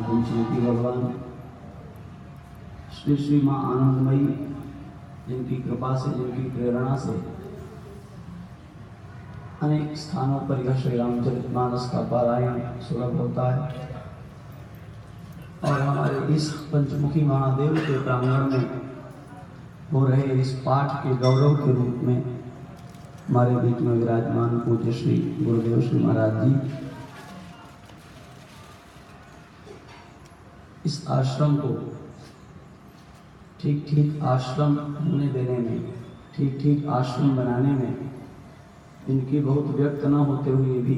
पूछने की भगवान श्री श्री माँ आनंदमयी जिनकी कृपा से, जिनकी प्रेरणा से अनेक स्थानों पर यह श्री रामचरितमानस का पारायण सुलभ होता है और हमारे इस पंचमुखी महादेव के प्रांगण में हो रहे इस पाठ के गौरव के रूप में हमारे बीच में विराजमान पूज्य श्री गुरुदेव श्री महाराज जी इस आश्रम को ठीक ठीक आश्रम होने देने में, ठीक ठीक आश्रम बनाने में इनकी बहुत व्यक्त न होते हुए भी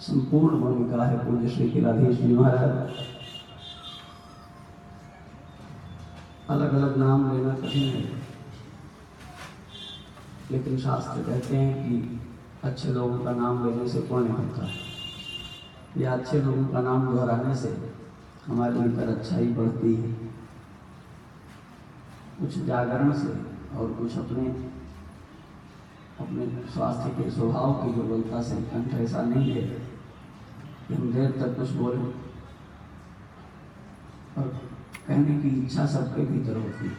संपूर्ण भूमिका है पूज्य श्री किलाधीश जी महाराज। अलग अलग नाम लेना कठिन है, लेकिन शास्त्र कहते हैं कि अच्छे लोगों का नाम लेने से पुण्य होता है या अच्छे लोगों का नाम दोहराने से हमारे भीतर अच्छाई बढ़ती है। कुछ जागरण से और कुछ अपने स्वास्थ्य के स्वभाव की दुर्बलता से कंठ ऐसा नहीं है कि हम देर तक कुछ बोले और कहने की इच्छा सबके भीतर होती है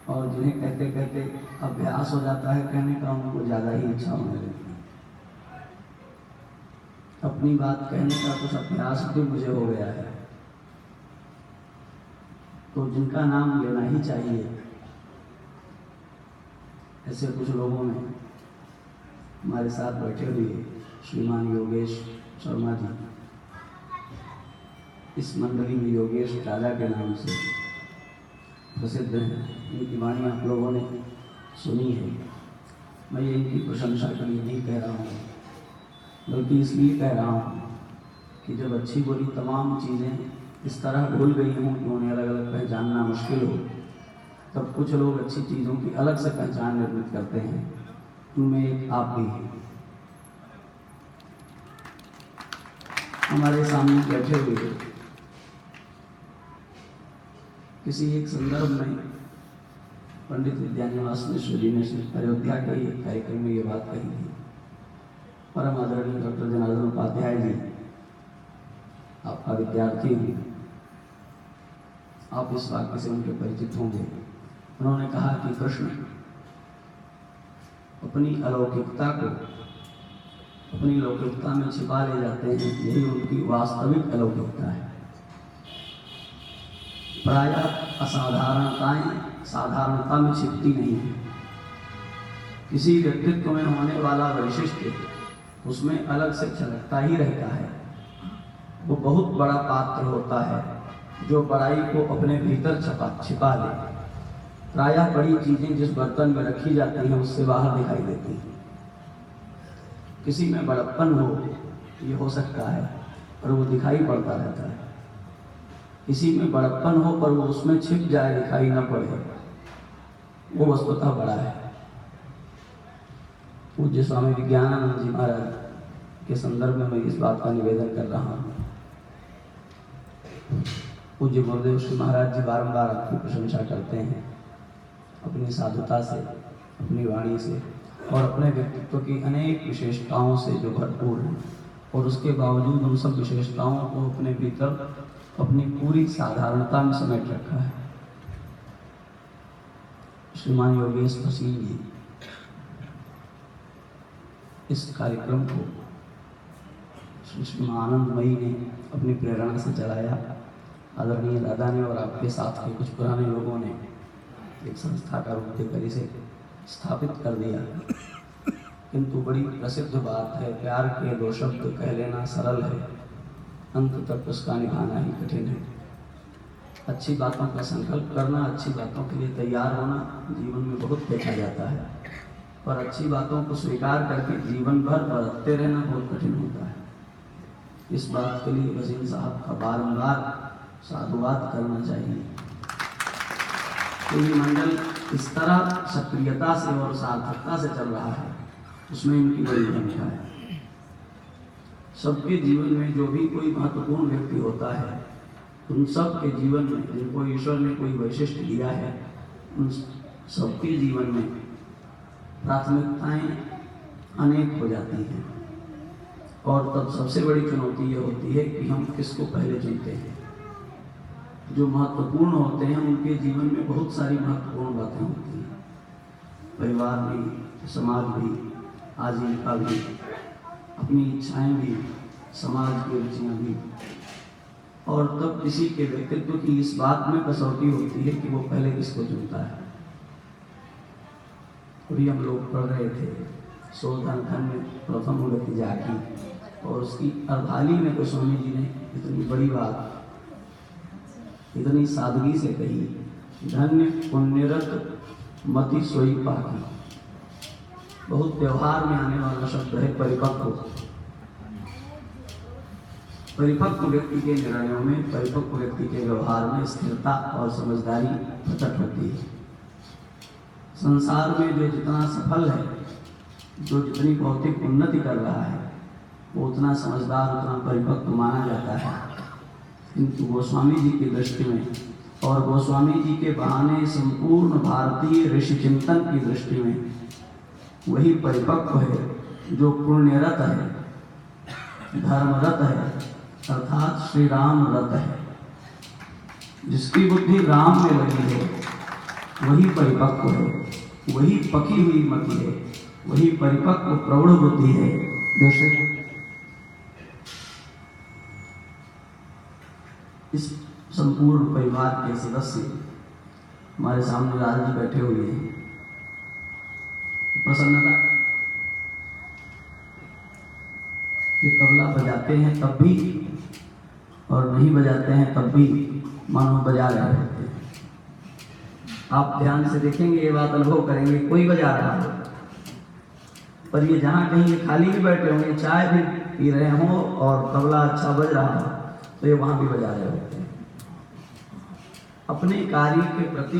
और जिन्हें कहते कहते अभ्यास हो जाता है कहने का, उनको ज़्यादा ही इच्छा होने लगती है। अपनी बात कहने का कुछ अभ्यास भी मुझे हो गया है, तो जिनका नाम लेना ही चाहिए ऐसे कुछ लोगों ने हमारे साथ बैठे हुए श्रीमान योगेश शर्मा जी, इस मंडली में योगेश राजा के नाम से प्रसिद्ध हैं। इनकी वाणी आप लोगों ने सुनी है। मैं ये इनकी प्रशंसा के लिए नहीं कह रहा हूँ, बल्कि इसलिए कह रहा हूँ कि जब अच्छी बुरी तमाम चीज़ें इस तरह भूल गई हों कि उन्हें अलग अलग पहचानना मुश्किल हो, तब कुछ लोग अच्छी चीज़ों की अलग से पहचान निर्मित करते हैं। उनमें एक आप भी हैं। हमारे सामने बैठे हुए किसी एक संदर्भ में पंडित विद्यानिवास मिश्र जी ने अयोध्या के एक कार्यक्रम में ये बात कही थी। परम आदरणीय डॉक्टर जनार्दन उपाध्याय जी आपका विद्यार्थी हैं, आप इस वाक्य से उनके परिचित होंगे। उन्होंने कहा कि कृष्ण अपनी अलौकिकता को अपनी लौकिकता में छिपा ले जाते हैं, यही उनकी वास्तविक अलौकिकता है। प्रायः असाधारणताएं साधारणता में छिपती नहीं है। किसी व्यक्तित्व में होने वाला वैशिष्ट उसमें अलग से झलकता ही रहता है। वो बहुत बड़ा पात्र होता है जो बड़ाई को अपने भीतर छिपा ले। प्रायः बड़ी चीजें जिस बर्तन में रखी जाती हैं उससे बाहर दिखाई देती हैं। किसी में बड़प्पन हो ये हो सकता है पर वो दिखाई पड़ता रहता है। किसी में बड़प्पन हो पर वो उसमें छिप जाए, दिखाई न पड़े, वो वस्तुतः बड़ा है। पूज्य स्वामी विज्ञानानंद जी महाराज के संदर्भ में मैं इस बात का निवेदन कर रहा हूँ। पूज्य गुरुदेव श्री महाराज जी बारंबार आपकी प्रशंसा करते हैं अपनी साधुता से, अपनी वाणी से और अपने व्यक्तित्व की अनेक विशेषताओं से जो भरपूर है, और उसके बावजूद उन सब विशेषताओं को अपने भीतर अपनी पूरी साधारणता में समेट रखा है। श्रीमान योगेश फसील जी इस कार्यक्रम को श्री श्री आनंदमयी ने अपनी प्रेरणा से चलाया। आदरणीय दादा ने और आपके साथ के कुछ पुराने लोगों ने एक संस्था का रूप देकर इसे स्थापित कर दिया। किंतु बड़ी प्रसिद्ध बात है, प्यार के दो शब्द कह लेना सरल है, अंत तक उसका निभाना ही कठिन है। अच्छी बातों का संकल्प करना, अच्छी बातों के लिए तैयार होना जीवन में बहुत देखा जाता है, पर अच्छी बातों को स्वीकार करके जीवन भर बरतते रहना बहुत कठिन होता है। इस बात के लिए वजीर साहब का बारंबार साधुवाद करना चाहिए। कोई मंडल इस तरह सक्रियता से और सार्थकता से चल रहा है, उसमें इनकी बड़ी भूमिका है। सबके जीवन में जो भी कोई महत्वपूर्ण व्यक्ति होता है, उन सब के जीवन में जिनको ईश्वर ने कोई वैशिष्ट दिया है, उन सबके जीवन में प्राथमिकताएं अनेक हो जाती हैं और तब सबसे बड़ी चुनौती ये होती है कि हम किसको पहले चुनते हैं। जो महत्वपूर्ण होते हैं उनके जीवन में बहुत सारी महत्वपूर्ण बातें होती हैं, परिवार भी, समाज भी, आजीविका भी, अपनी इच्छाएं भी, समाज की रुचियाँ भी, और तब किसी के व्यक्तित्व की इस बात में कसौटी होती है कि वो पहले किसको चुनता है। अभी हम लोग पढ़ रहे थे शोधन धन्य प्रथम उन्नति जाकी, और उसकी अर्धाली में गोस्वामी जी ने इतनी बड़ी बात इतनी सादगी से कही, धन्य पुण्यरत मति सोई पाकी। बहुत व्यवहार में आने वाला शब्द है परिपक्व। परिपक्व व्यक्ति के निर्णयों में, परिपक्व व्यक्ति के व्यवहार में स्थिरता और समझदारी प्रकट होती है। संसार में जो जितना सफल है, जो जितनी भौतिक उन्नति कर रहा है, वो उतना समझदार, उतना परिपक्व माना जाता है। किंतु गोस्वामी जी की दृष्टि में और गोस्वामी जी के बहाने संपूर्ण भारतीय ऋषि चिंतन की दृष्टि में वही परिपक्व है जो पुण्यरत है, धर्मरत है, अर्थात श्री राम रत है। जिसकी बुद्धि राम में लगी है वही परिपक्व है, वही पकी हुई मति है, वही परिपक्व प्रौढ़ बुद्धि है। जैसे इस संपूर्ण परिवार के सदस्य हमारे सामने लाल जी बैठे हुए हैं, प्रसन्नता ये तबला बजाते हैं तब भी और नहीं बजाते हैं तब भी मानो बजा रहे होते हैं। आप ध्यान से देखेंगे, ये बात अनुभव करेंगे, कोई बजा रहा हो, पर ये जहाँ कहीं खाली भी बैठे होंगे, चाय भी पी रहे हों और तबला अच्छा बज रहा हो, तो ये वहाँ भी बजा रहे होते हैं। अपने कार्य के प्रति,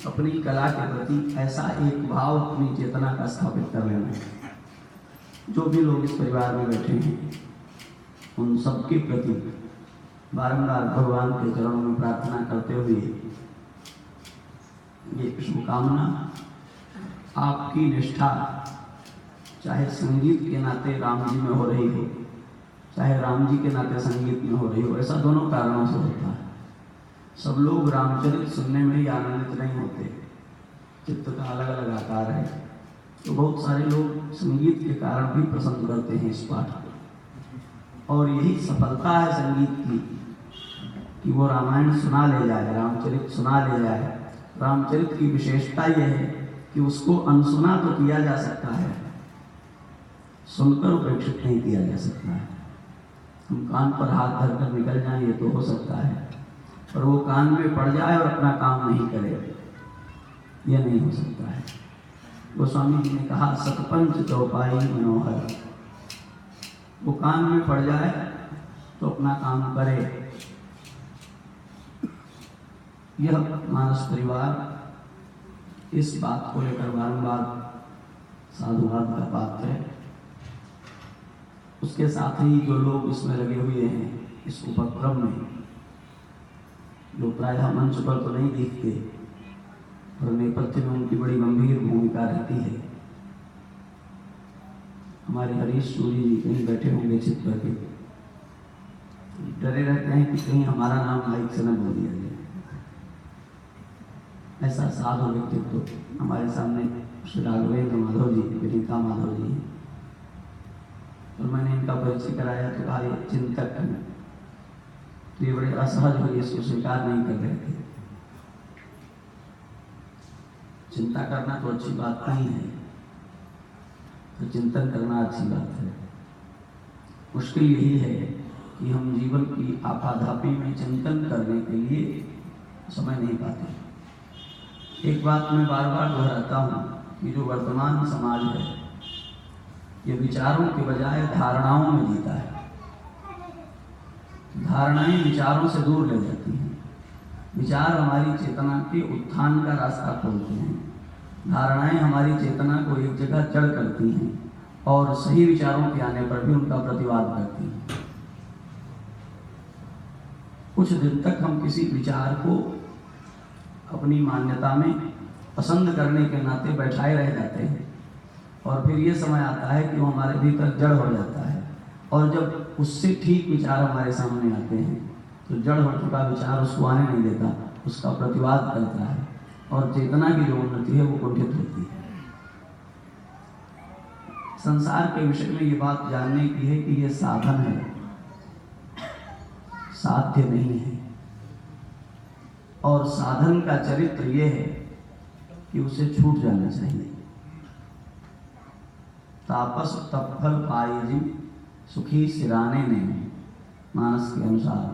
अपनी कला के प्रति ऐसा एक भाव अपनी चेतना का स्थापित कर लेना है। जो भी लोग इस परिवार में बैठे हैं उन सबके प्रति बारंबार भगवान के चरणों में प्रार्थना करते हुए ये शुभकामना, आपकी निष्ठा चाहे संगीत के नाते राम जी में हो रही हो, चाहे राम जी के नाते संगीत में हो रही हो, ऐसा दोनों कारणों से होता है। सब लोग रामचरित सुनने में ही आनंदित नहीं होते, चित्त का अलग अलग आकार है। तो बहुत सारे लोग संगीत के कारण भी पसंद करते हैं इस पाठ को, और यही सफलता है संगीत की कि वो रामायण सुना ले जाए, रामचरित सुना ले जाए। रामचरित की विशेषता यह है कि उसको अनसुना तो किया जा सकता है, सुनकर उपेक्षित नहीं किया जा सकता है। हम कान पर हाथ धरकर निकल जाएं ये तो हो सकता है, पर वो कान में पड़ जाए और अपना काम नहीं करे, यह नहीं हो सकता है। गोस्वामी जी ने कहा सतपंच चौपाई मनोहर, वो कान में पड़ जाए तो अपना काम करे। यह मानस परिवार इस बात को लेकर बारंबार साधुवाद का पात्र है। उसके साथ ही जो लोग इसमें लगे हुए हैं इस उपक्रम में, जो प्रायः मंच पर तो नहीं दिखते और नेपथ्य में उनकी बड़ी गंभीर भूमिका रहती है। हमारे हरीश सूरी जी कहीं बैठे होंगे चित पर के, डरे रहते हैं कि कहीं हमारा नाम माइक से न बोल दिया जाए। ऐसा साधु व्यक्तित्व हमारे सामने श्री राघवेंद्र माधव जी, विनीता माधव जी हैं। और मैंने इनका परिचय कराया तो कहा ये चिंतक हैं, तो ये बड़े असहज हुए, इसको स्वीकार नहीं कर रहे थे। चिंता करना तो अच्छी बात नहीं है, तो चिंतन करना अच्छी बात है। मुश्किल यही है कि हम जीवन की आपाधापी में चिंतन करने के लिए समय नहीं पाते। एक बात मैं बार बार दोहराता हूँ कि जो वर्तमान समाज है ये विचारों के बजाय धारणाओं में जीता है। धारणाएं विचारों से दूर ले जाती हैं, विचार हमारी चेतना के उत्थान का रास्ता खोलते हैं। धारणाएं हमारी चेतना को एक जगह जड़ करती हैं और सही विचारों के आने पर भी उनका प्रतिवाद करती हैं। कुछ दिन तक हम किसी विचार को अपनी मान्यता में पसंद करने के नाते बैठाए रह जाते हैं और फिर ये समय आता है कि वो हमारे भीतर जड़ हो जाता है और जब उससे ठीक विचार हमारे सामने आते हैं तो जड़ हो चुका विचार उसको आने नहीं देता, उसका प्रतिवाद करता है और चेतना की जो उन्नति है वो कुंठित होती है। संसार के विषय में ये बात जानने की है कि ये साधन है, साध्य नहीं है। और साधन का चरित्र ये है कि उसे छूट जाना चाहिए। तापस तपफल पाए सुखी सिराने ने, मानस के अनुसार,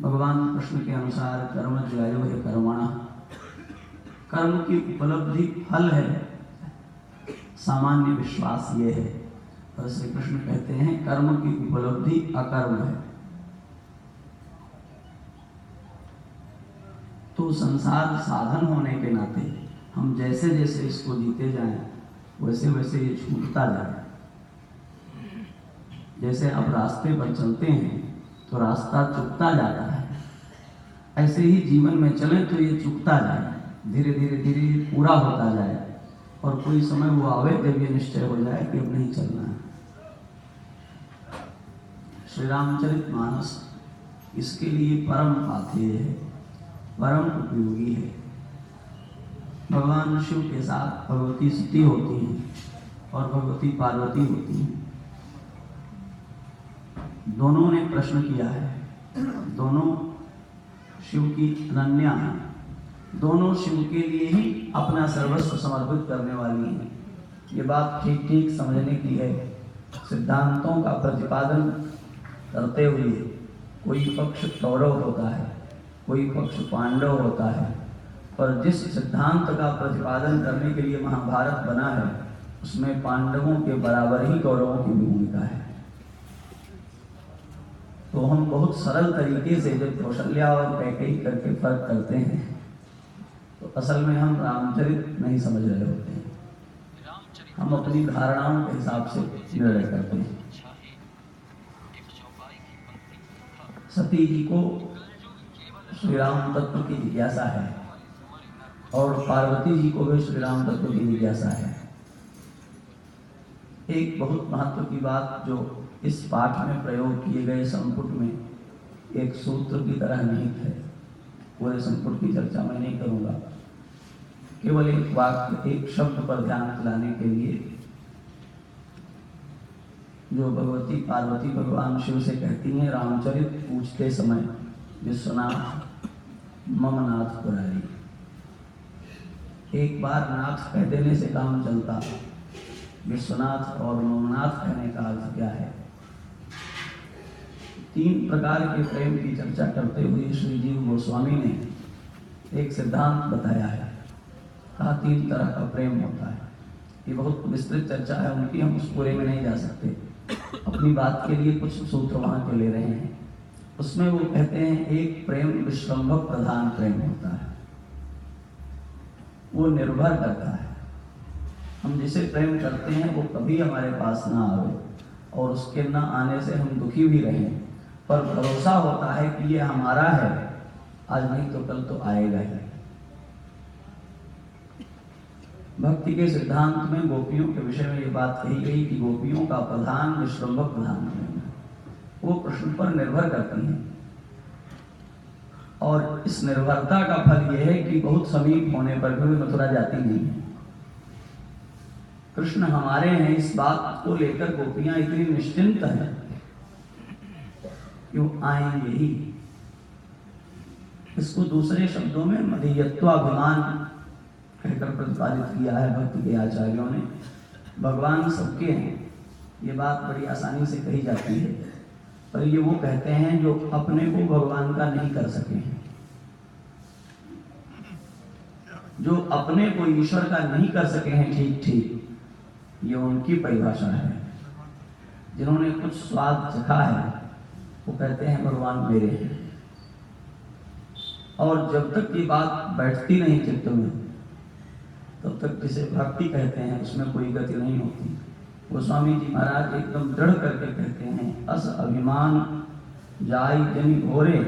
भगवान कृष्ण के अनुसार कर्म ज्यायो है कर्मणा, कर्म की उपलब्धि फल है, सामान्य विश्वास ये है। और श्री कृष्ण कहते हैं कर्म की उपलब्धि अकर्म है। तो संसार साधन होने के नाते हम जैसे जैसे इसको जीते जाएं वैसे वैसे ये छूटता जाए। जैसे अब रास्ते पर चलते हैं तो रास्ता चुकता जाता है, ऐसे ही जीवन में चले तो ये चुकता जाए, धीरे धीरे धीरे पूरा होता जाए और कोई समय वो आवे जब ये निश्चय हो जाए कि अब नहीं चलना है। श्री रामचरितमानस इसके लिए परम पाथेय है, परम उपयोगी है। भगवान शिव के साथ भगवती सती होती हैं और भगवती पार्वती होती हैं। दोनों ने प्रश्न किया है, दोनों शिव की अनन्या हैं, दोनों शिव के लिए ही अपना सर्वस्व समर्पित करने वाली हैं। ये बात ठीक ठीक समझने की है। सिद्धांतों का प्रतिपादन करते हुए कोई पक्ष कौरव होता है, कोई पक्ष पांडव होता है, पर जिस सिद्धांत का प्रतिपादन करने के लिए महाभारत बना है उसमें पांडवों के बराबर ही कौरवों की भूमिका है। तो हम बहुत सरल तरीके से जब कौशल्या और कैकेयी करके फर्क करते हैं तो असल में हम रामचरित नहीं समझ रहे होते हैं, हम अपनी धारणाओं के हिसाब से निर्णय करते हैं। सती जी को श्री राम तत्व की जिज्ञासा है और पार्वती जी को भी श्री राम तत्व की जिज्ञासा है। एक बहुत महत्व की बात जो इस पाठ में प्रयोग किए गए संपुट में एक सूत्र की तरह निहित है, पूरे संपुट की चर्चा मैं नहीं करूंगा, केवल एक वाक्य, एक शब्द पर ध्यान दिलाने के लिए, जो भगवती पार्वती भगवान शिव से कहती हैं रामचरित पूछते समय विश्वनाथ मम नाथ पुरारी। एक बार नाथ कह देने से काम चलता, विश्वनाथ और ममनाथ कहने का अर्थ क्या है? तीन प्रकार के प्रेम की चर्चा करते हुए श्री जीव गोस्वामी ने एक सिद्धांत बताया है, कहा तीन तरह का प्रेम होता है। ये बहुत विस्तृत चर्चा है उनकी, हम उस पूरे में नहीं जा सकते, अपनी बात के लिए कुछ सूत्र वहां के ले रहे हैं। उसमें वो कहते हैं एक प्रेम विश्रम्भक प्रधान प्रेम होता है, वो निर्भर करता है, हम जिसे प्रेम करते हैं वो कभी हमारे पास ना आवे और उसके न आने से हम दुखी भी रहें, पर भरोसा होता है कि ये हमारा है, आज नहीं तो कल तो आएगा ही। भक्ति के सिद्धांत में गोपियों के विषय में ये बात कही गई कि गोपियों का प्रधान विश्रम्भक प्रधान प्रेम है, वो कृष्ण पर निर्भर करती हैं और इस निर्भरता का फल यह है कि बहुत समीप होने पर भी मथुरा जाती नहीं है। कृष्ण हमारे हैं इस बात को लेकर गोपियां इतनी निश्चिंत हैं कि वो आएंगे ही। इसको दूसरे शब्दों में मदीयत्वाभिमान कहकर प्रतिपादित किया है भक्ति के आचार्यों ने। भगवान सबके हैं, ये बात बड़ी आसानी से कही जाती है, पर ये वो कहते हैं जो अपने को भगवान का नहीं कर सके हैं, जो अपने को ईश्वर का नहीं कर सके हैं ठीक ठीक, ये उनकी परिभाषा है। जिन्होंने कुछ स्वाद चखा है वो कहते हैं भगवान मेरे हैं, और जब तक ये बात बैठती नहीं चित्त में तब तक जिसे भक्ति कहते हैं उसमें कोई गति नहीं होती। गोस्वामी जी महाराज एकदम दृढ़ करके कहते हैं अस अभिमान जाई जनि घोरे,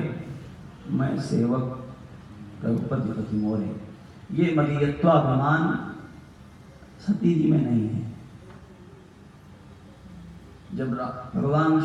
मैं सेवक रघुपति पति मोरे। ये मदीयत्वाभिमान सती जी में नहीं है। जब भगवान